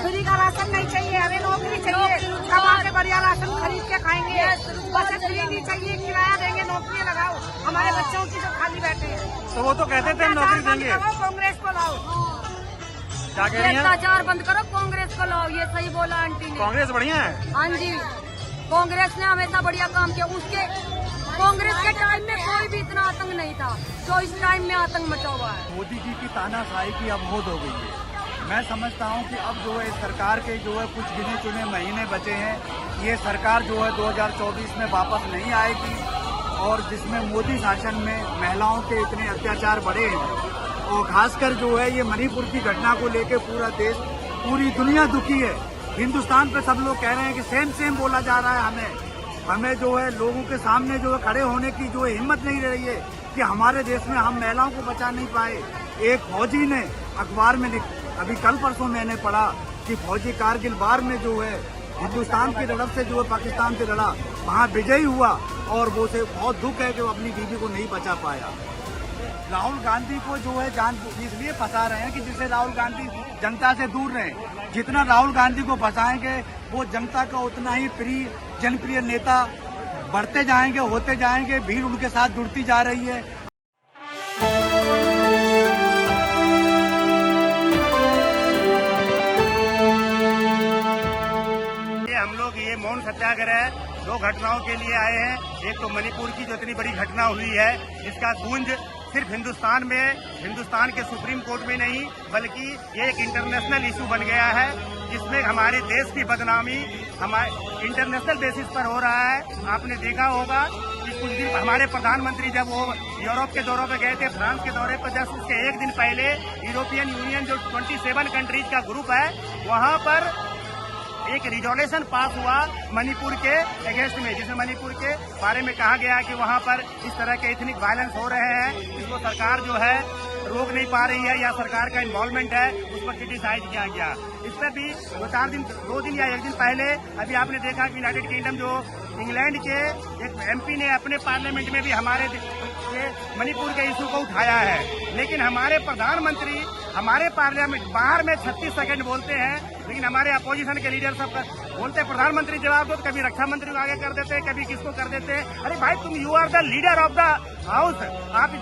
Free का ration नहीं चाहिए, हमें नौकरी चाहिए, कमा के बढ़िया राशन खरीद के खाएंगे। बचत फ्री नहीं चाहिए, किराया देंगे, नौकरी लगाओ, हमारे बच्चों की जो खाली बैठे हैं। तो वो तो कहते थे हम नौकरी देंगे। कांग्रेस को लाओ, क्या कह रही हैं? अत्याचार बंद करो, कांग्रेस को लाओ, ये सही बोला आंटी ने। कांग्रेस बढ़िया है। हाँ जी, कांग्रेस ने हमेशा बढ़िया काम किया। उसके कांग्रेस के टाइम में कोई भी इतना आतंक नहीं था जो इस टाइम में आतंक मचा हुआ है। मोदी जी की तानाशाही की अब हद हो गई है। मैं समझता हूं कि अब जो है इस सरकार के जो है कुछ गिने चुने महीने बचे हैं। ये सरकार जो है 2024 में वापस नहीं आएगी और जिसमें मोदी शासन में महिलाओं के इतने अत्याचार बढ़े हैं और खासकर जो है ये मणिपुर की घटना को लेकर पूरा देश, पूरी दुनिया दुखी है। हिंदुस्तान पे सब लोग कह रहे हैं कि सेम बोला जा रहा है। हमें जो है लोगों के सामने जो है खड़े होने की जो है हिम्मत नहीं रही है कि हमारे देश में हम महिलाओं को बचा नहीं पाए। एक फौजी ने अखबार में अभी कल परसों मैंने पढ़ा कि फौजी कारगिल वार में जो है हिंदुस्तान की तरफ से जो है पाकिस्तान से लड़ा, वहाँ विजयी हुआ और वो से बहुत दुख है कि वो अपनी बीवी को नहीं बचा पाया। राहुल गांधी को जो है जान इसलिए फंसा रहे हैं कि जिससे राहुल गांधी जनता से दूर रहे। जितना राहुल गांधी को फंसाएंगे वो जनता का उतना ही जनप्रिय नेता बढ़ते जाएंगे, होते जाएंगे, भीड़ उनके साथ जुड़ती जा रही है। हम लोग ये मौन सत्याग्रह दो घटनाओं के लिए आए हैं। एक तो मणिपुर की जो इतनी बड़ी घटना हुई है, इसका गूंज सिर्फ हिंदुस्तान में, हिंदुस्तान के सुप्रीम कोर्ट में नहीं बल्कि ये एक इंटरनेशनल इशू बन गया है, जिसमें हमारे देश की बदनामी हमारे इंटरनेशनल बेसिस पर हो रहा है। आपने देखा होगा कि कुछ दिन हमारे प्रधानमंत्री जब वो यूरोप के दौरे पर गए थे, फ्रांस के दौरे पर, जस्ट उसके एक दिन पहले यूरोपियन यूनियन जो 27 कंट्रीज का ग्रुप है, वहाँ पर एक रिजोल्यूशन पास हुआ मणिपुर के अगेंस्ट में, जिसमें मणिपुर के बारे में कहा गया कि वहां पर इस तरह के एथनिक वायलेंस हो रहे हैं, इसको सरकार जो है रोक नहीं पा रही है या सरकार का इन्वॉल्वमेंट है, उस पर क्रिटिसाइज किया गया। इस पर भी 2 दिन या 1 दिन पहले अभी आपने देखा कि यूनाइटेड किंगडम जो इंग्लैंड के एक एमपी ने अपने पार्लियामेंट में भी हमारे मणिपुर के इशू को उठाया है। लेकिन हमारे प्रधानमंत्री हमारे पार्लियामेंट बाहर में 36 सेकंड बोलते हैं, लेकिन हमारे अपोजिशन के लीडर सब बोलते हैं प्रधानमंत्री जवाब दो, कभी रक्षा मंत्री को आगे कर देते हैं, कभी किसको कर देते हैं। अरे भाई तुम you are the leader of the house, आप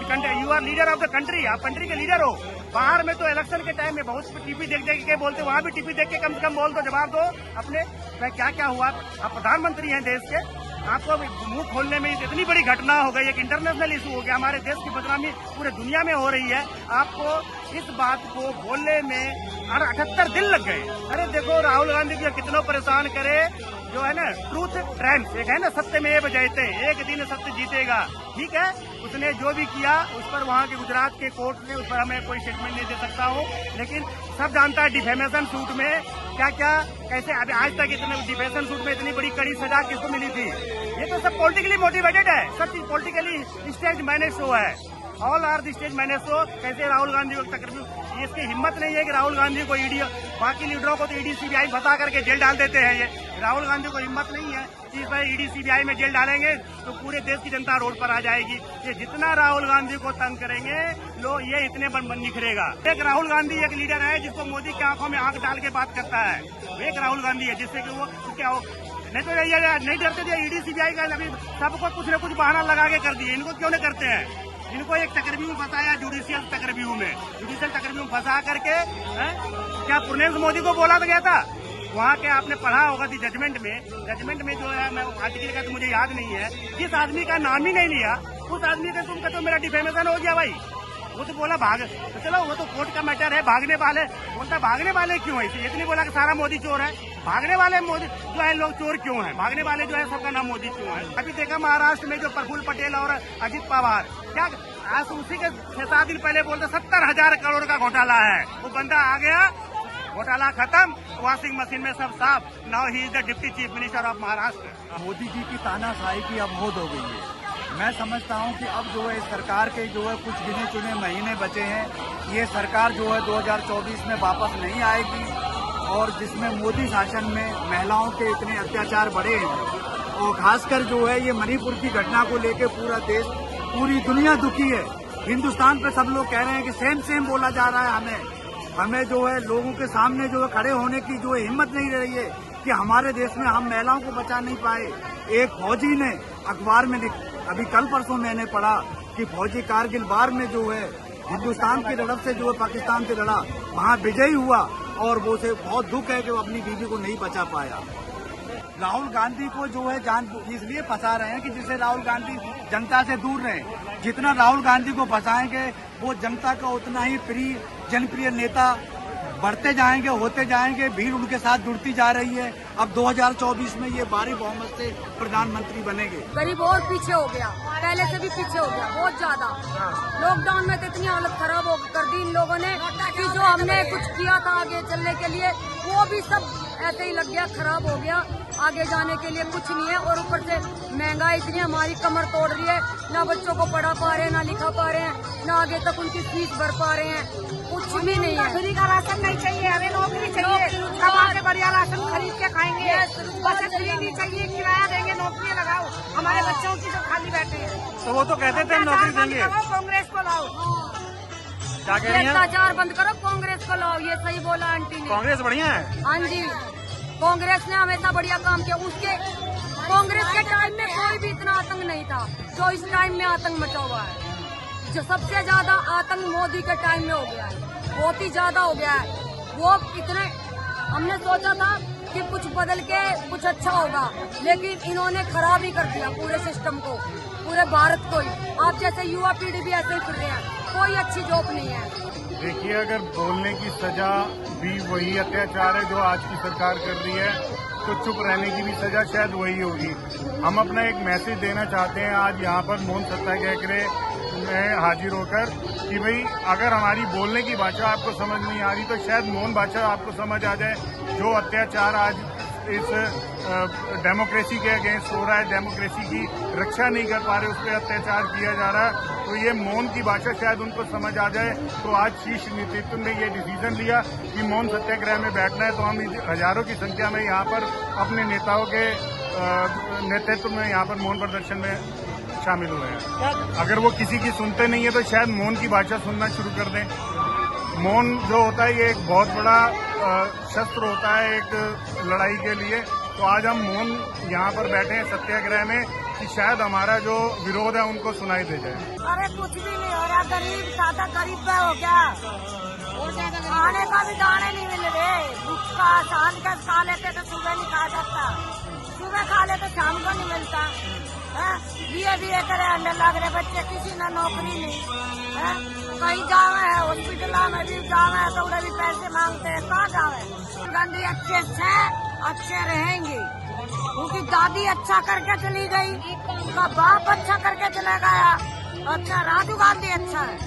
you are leader of the country, आप कंट्री के लीडर हो। बाहर में तो इलेक्शन के टाइम में बहुत टीवी देख के बोलते, वहाँ भी टीवी देख के कम से कम बोल दो, जवाब दो अपने क्या क्या हुआ। आप प्रधानमंत्री हैं देश के, आपको मुंह खोलने में इतनी बड़ी घटना हो गई, एक इंटरनेशनल इशू हो गया, हमारे देश की बदनामी पूरे दुनिया में हो रही है। आपको इस बात को बोलने में 78 दिन लग गए। अरे देखो राहुल गांधी को कितना परेशान करे, जो है ना ट्रूथ ट्रेंड्स, एक है ना सत्य में जयते, एक दिन सत्य जीतेगा। ठीक है, उसने जो भी किया उस पर वहाँ के गुजरात के कोर्ट ने, उस पर हमें कोई स्टेटमेंट नहीं दे सकता हूँ, लेकिन सब जानता है डिफेमेशन सूट में क्या क्या कैसे अभी आज तक इतने डिफेमेशन सूट में इतनी बड़ी कड़ी सजा किसको मिली थी। ये तो सब पॉलिटिकली मोटिवेटेड है, सब चीज पॉलिटिकली स्टेज मैनेज शो है, all are the stage managed show. कैसे राहुल गांधी को तकरीबन इसकी हिम्मत नहीं है कि राहुल गांधी को ईडी, बाकी लीडरों को तो ईडी सीबीआई फंसा करके जेल डाल देते हैं, ये राहुल गांधी को हिम्मत नहीं है कि इस पर ईडी सीबीआई में जेल डालेंगे तो पूरे देश की जनता रोड पर आ जाएगी। ये जितना राहुल गांधी को तंग करेंगे लोग, ये इतने बन निखरेगा। एक राहुल गांधी एक लीडर है जिसको मोदी की आंखों में आंख डाल के बात करता है, एक राहुल गांधी है जिससे कि वो क्या हो, नहीं तो नहीं डरते थे ईडी सीबीआई का, अभी सबको कुछ न कुछ बहाना लगा के कर दिए। इनको क्यों नहीं करते हैं? इनको एक चक्रव्यूह में फंसाया, जुडिशियल चक्रव्यूह में फंसा करके क्या पूर्णेंद्र मोदी को बोला गया था वहाँ के, आपने पढ़ा होगा थी जजमेंट में जो है, मैं आर्टिकल का तो मुझे याद नहीं है, जिस आदमी का नाम ही नहीं लिया उस आदमी का तुम कहते हो मेरा डिफेमेशन हो गया। भाई वो तो बोला भाग, तो चलो वो तो कोर्ट का मैटर है, भागने वाले बोलता भागने वाले क्यों है, ये तो नहीं बोला कि सारा मोदी चोर है, भागने वाले मोदी जो है लोग चोर क्यों है, भागने वाले जो है सबका नाम मोदी क्यों है। अभी देखा महाराष्ट्र में जो प्रफुल्ल पटेल और अजित पवार, क्या आज उसी के 6-7 दिन पहले बोलते 70,000 करोड़ का घोटाला है, वो बंदा आ गया, घोटाला खत्म, वॉशिंग मशीन में सब साफ। Now he is the deputy chief minister of Maharashtra. Modi ji की तानाशाही की अब हद हो गई है। मैं समझता हूं कि अब जो है इस सरकार के जो है कुछ गिने चुने महीने बचे हैं। ये सरकार जो है 2024 में वापस नहीं आएगी और जिसमें मोदी शासन में महिलाओं के इतने अत्याचार बढ़े हैं और खासकर जो है ये मणिपुर की घटना को लेकर पूरा देश, पूरी दुनिया दुखी है। हिंदुस्तान पे सब लोग कह रहे हैं कि सेम बोला जा रहा है हमें। हमें जो है लोगों के सामने जो है खड़े होने की जो है हिम्मत नहीं रही है कि हमारे देश में हम महिलाओं को बचा नहीं पाए। एक फौजी ने अखबार में अभी कल परसों मैंने पढ़ा कि फौजी कारगिल वार में जो है हिंदुस्तान की तरफ से जो है पाकिस्तान से लड़ा, वहाँ विजयी हुआ और वो से बहुत दुख है कि वो अपनी बीवी को नहीं बचा पाया। राहुल गांधी को जो है जान इसलिए फंसा रहे हैं कि जिससे राहुल गांधी जनता से दूर रहे। जितना राहुल गांधी को फंसाएंगे वो जनता का उतना ही जनप्रिय नेता बढ़ते जाएंगे, होते जाएंगे, भीड़ उनके साथ जुड़ती जा रही है। अब 2024 में ये भारी बहुमत से प्रधानमंत्री बनेंगे। गरीब और पीछे हो गया, पहले से भी पीछे हो गया बहुत ज्यादा। लॉकडाउन में तो इतनी हालत खराब कर दी इन लोगों ने कि जो हमने कुछ किया था आगे चलने के लिए वो भी सब ऐसे ही लग गया, खराब हो गया। आगे जाने के लिए कुछ नहीं है और ऊपर से महंगाई इतनी हमारी कमर तोड़ रही है। ना बच्चों को पढ़ा पा रहे हैं, ना लिखा पा रहे हैं, ना आगे तक उनकी फीस भर पा रहे हैं, कुछ भी नहीं है। फ्री का राशन नहीं चाहिए, हमें नौकरी चाहिए, कमा के बढ़िया राशन खरीद के खाएंगे। बचत फ्री नहीं चाहिए, किराया देंगे, नौकरी लगाओ, हमारे बच्चों की जो खाली बैठे हैं। तो वो तो कहते थे हम नौकरी देंगे। कांग्रेस को लाओ। क्या कह रही हैं? भ्रष्टाचार बंद करो, कांग्रेस को लाओ, ये सही बोला आंटी ने। कांग्रेस बढ़िया है। हाँ जी, कांग्रेस ने हमेशा बढ़िया काम किया। उसके कांग्रेस के टाइम में कोई भी इतना आतंक नहीं था जो इस टाइम में आतंक मचा हुआ है। जो सबसे ज्यादा आतंक मोदी के टाइम में हो गया है, बहुत ही ज्यादा हो गया है। वो इतने हमने सोचा था कि कुछ बदल के कुछ अच्छा होगा, लेकिन इन्होंने खराब ही कर दिया पूरे सिस्टम को, पूरे भारत को ही। आप जैसे युवा पीढ़ी भी ऐसे ही फिर रहे हैं, कोई अच्छी जॉब नहीं है। देखिए, अगर बोलने की सजा भी वही अत्याचार है जो आज की सरकार कर रही है, तो चुप रहने की भी सजा शायद वही होगी। हम अपना एक मैसेज देना चाहते हैं आज यहाँ पर मौन सत्याग्रह में हाजिर होकर कि भाई अगर हमारी बोलने की भाषा आपको समझ नहीं आ रही तो शायद मौन भाषा आपको समझ आ जाए। जो अत्याचार आज इस डेमोक्रेसी के अगेंस्ट हो रहा है, डेमोक्रेसी की रक्षा नहीं कर पा रहे, उस पर अत्याचार किया जा रहा है, तो ये मौन की भाषा शायद उनको समझ आ जाए। तो आज शीर्ष नेतृत्व ने ये डिसीजन लिया कि मौन सत्याग्रह में बैठना है, तो हम हजारों की संख्या में यहाँ पर अपने नेताओं के नेतृत्व में यहाँ पर मौन प्रदर्शन में शामिल हुए हैं। अगर वो किसी की सुनते नहीं है तो शायद मौन की भाषा सुनना शुरू कर दें। मौन जो होता है ये एक बहुत बड़ा शस्त्र होता है एक लड़ाई के लिए। तो आज हम मौन यहाँ पर बैठे हैं सत्याग्रह में कि शायद हमारा जो विरोध है उनको सुनाई दे जाए। अरे कुछ भी नहीं हो रहा, गरीब ज्यादा गरीब हो गया, खाने का भी दाने नहीं मिल रहे। भूखा शाम का खा लेते तो सुबह नहीं खा सकता, सुबह खा लेते शाम को नहीं मिलता। बीए करे अंडे लग रहे बच्चे, किसी ने नौकरी नहीं है। कहीं जावे है हॉस्पिटल में भी जावे है तो उन्हें भी पैसे मांगते हैं, कहाँ जावे। गांधी अच्छे से अच्छे रहेंगे, उनकी दादी अच्छा करके चली गई, उनका बाप अच्छा करके चला गया। अच्छा, राजीव गांधी अच्छा है,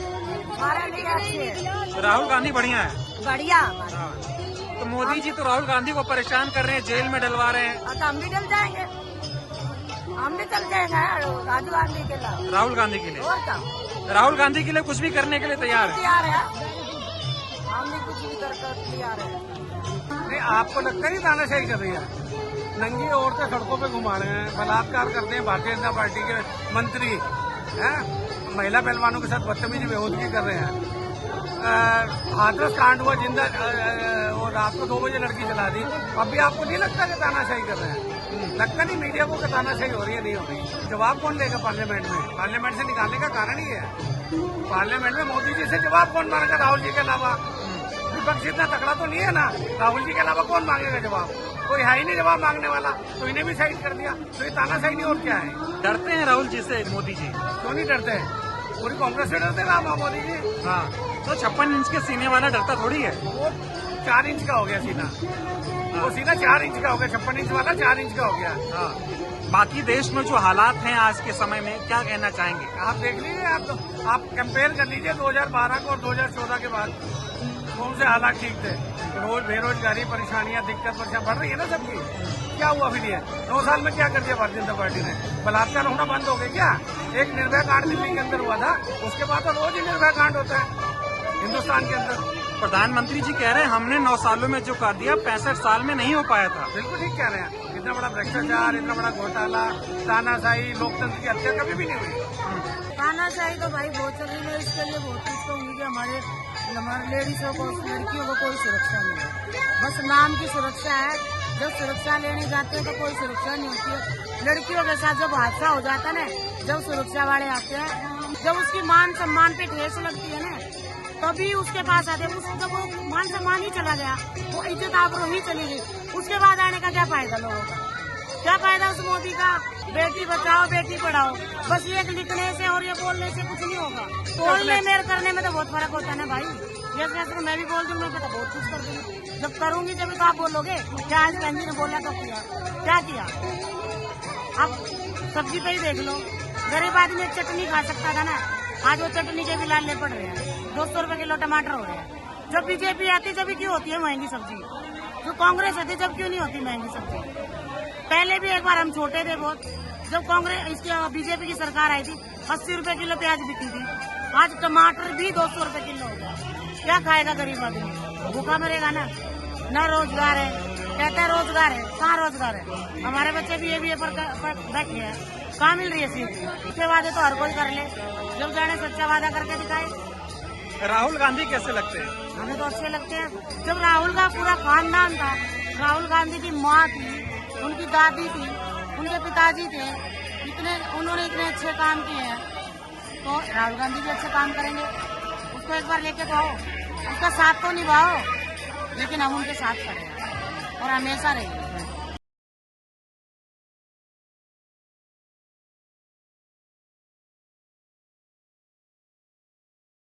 हमारे लिए अच्छे है। राहुल गांधी बढ़िया है, बढ़िया। तो मोदी जी तो राहुल गांधी को परेशान कर रहे हैं, जेल में डलवा रहे हैं। तो हम भी डल जाएंगे, हम भी चल जाएंगे राजीव गांधी के लिए, राहुल गांधी के लिए। और क्या, राहुल गांधी के लिए कुछ भी करने के लिए तैयार है। तैयार है, हम भी कुछ भी कर तैयार है। नहीं, आपको लगता नहीं तानाशाही कर रही है? नंगी औरतें सड़कों पे घुमा रहे हैं, बलात्कार करते हैं भारतीय जनता पार्टी के मंत्री हैं, महिला पहलवानों के साथ बदतमीजी बेहूदगी कर रहे हैं। हाथरस कांड हुआ, जिंदा और रात को 2 बजे लड़की जला दी। अब भी आपको नहीं लगता कि तानाशाही कर रहे हैं? लगता नहीं मीडिया को कि तानाशाही हो रही है, नहीं हो रही। जवाब कौन लेगा पार्लियामेंट में? पार्लियामेंट से निकालने का कारण ही है, पार्लियामेंट में मोदी जी से जवाब कौन मांगेगा? राहुल जी के अलावा विपक्ष इतना तकड़ा तो नहीं है ना, राहुल जी के अलावा कौन मांगेगा जवाब? कोई है ही नहीं जवाब मांगने वाला, तो इन्हें भी साइड कर दिया। तो ये तानाशाही नहीं और क्या है? डरते हैं राहुल जी से मोदी जी? क्यों नहीं डरते हैं? पूरी कांग्रेस से डरते ना मोदी जी। हाँ, तो 56 इंच के सीने वाला डरता थोड़ी है। वो 4 इंच का हो गया सीना, वो सीना 4 इंच का हो गया, 56 इंच वाला 4 इंच का हो गया। हाँ, बाकी देश में जो हालात हैं आज के समय में, क्या कहना चाहेंगे? आप देख लीजिए, आप कंपेयर कर लीजिए 2012 को और 2014 के बाद कौन से हालात ठीक थे। रोज बेरोजगारी, परेशानियां, दिक्कत परेशान बढ़ रही है ना सबकी। क्या हुआ फिर ये 9 साल में? क्या कर दिया भारतीय जनता पार्टी ने? बलात्कार होना बंद हो गए क्या? एक निर्भया कांड दिल्ली के अंदर हुआ था, उसके बाद तो रोज ही निर्भया कांड होता है हिंदुस्तान के अंदर। प्रधानमंत्री जी कह रहे हैं हमने 9 सालों में जो कर दिया 65 साल में नहीं हो पाया था। बिल्कुल ठीक कह रहे हैं। इतना बड़ा भ्रष्टाचार, इतना बड़ा घोटाला, तानाशाही, लोकतंत्र की हत्या कभी भी नहीं हुई। तानाशाही तो भाई बहुत चल रही है, इसके लिए बहुत कुछ कहूंगी कि हमारे हमारे लेडीजों को, लड़कियों को कोई सुरक्षा नहीं है, बस नाम की सुरक्षा है। जब सुरक्षा लेने जाते हैं तो कोई सुरक्षा नहीं होती है। लड़कियों के साथ जब हादसा हो जाता है ना, जब सुरक्षा वाले आते हैं, जब उसकी मान सम्मान पे ठेस लगती है ना, तभी उसके पास आते हैं। उसका वो मान सम्मान ही चला गया, वो इज्जत आबरू ही चली गई, उसके बाद आने का क्या फायदा लोगों का? क्या फायदा उस मोदी का? बेटी बचाओ बेटी पढ़ाओ, बस ये लिखने से और ये बोलने से कुछ नहीं होगा। बोलने मेरे करने में तो बहुत फर्क होता है ना भाई। जैसे मैं भी बोल दूँ, मैं पता बहुत कुछ कर दूंगी। जब करूंगी जब तो आप बोलोगे क्या आज बहन जी ने बोला तो किया, क्या किया? आप सब्जी पे ही देख लो, गरीब आदमी चटनी खा सकता था ना, आज वो चटनी के भी लाले पड़ रहे हैं। 200 रुपए किलो टमाटर हो रहे हैं। जब बीजेपी आती जब क्यों होती है महंगी सब्जी? जो कांग्रेस आती जब क्यों नहीं होती महंगी सब्जी? पहले भी एक बार हम छोटे थे बहुत, जब कांग्रेस इसकी बीजेपी की सरकार आई थी 80 रुपए किलो प्याज बिकी थी। आज टमाटर भी 200 रुपए किलो हो गया। क्या खाएगा गरीब आदमी? भूखा मरेगा ना। न रोजगार है, कहता है रोजगार है, कहाँ रोजगार है? हमारे बच्चे भी ये पर बैठे हैं, कहाँ मिल रही है सीट? उसके वादे तो हर कोई कर ले, जब जाने सच्चा वादा करके दिखाए। राहुल गांधी कैसे लगते हैं? हमें तो अच्छे लगते हैं। जब राहुल का पूरा खानदान था, राहुल गांधी की माँ थी, उनकी दादी थी, उनके पिताजी थे, उन्होंने इतने अच्छे काम किए हैं, तो राहुल गांधी भी अच्छे काम करेंगे। उसको एक बार लेके तो आओ, उसका साथ तो निभाओ, लेकिन हम उनके साथ खड़े हैं और हमेशा रहेंगे।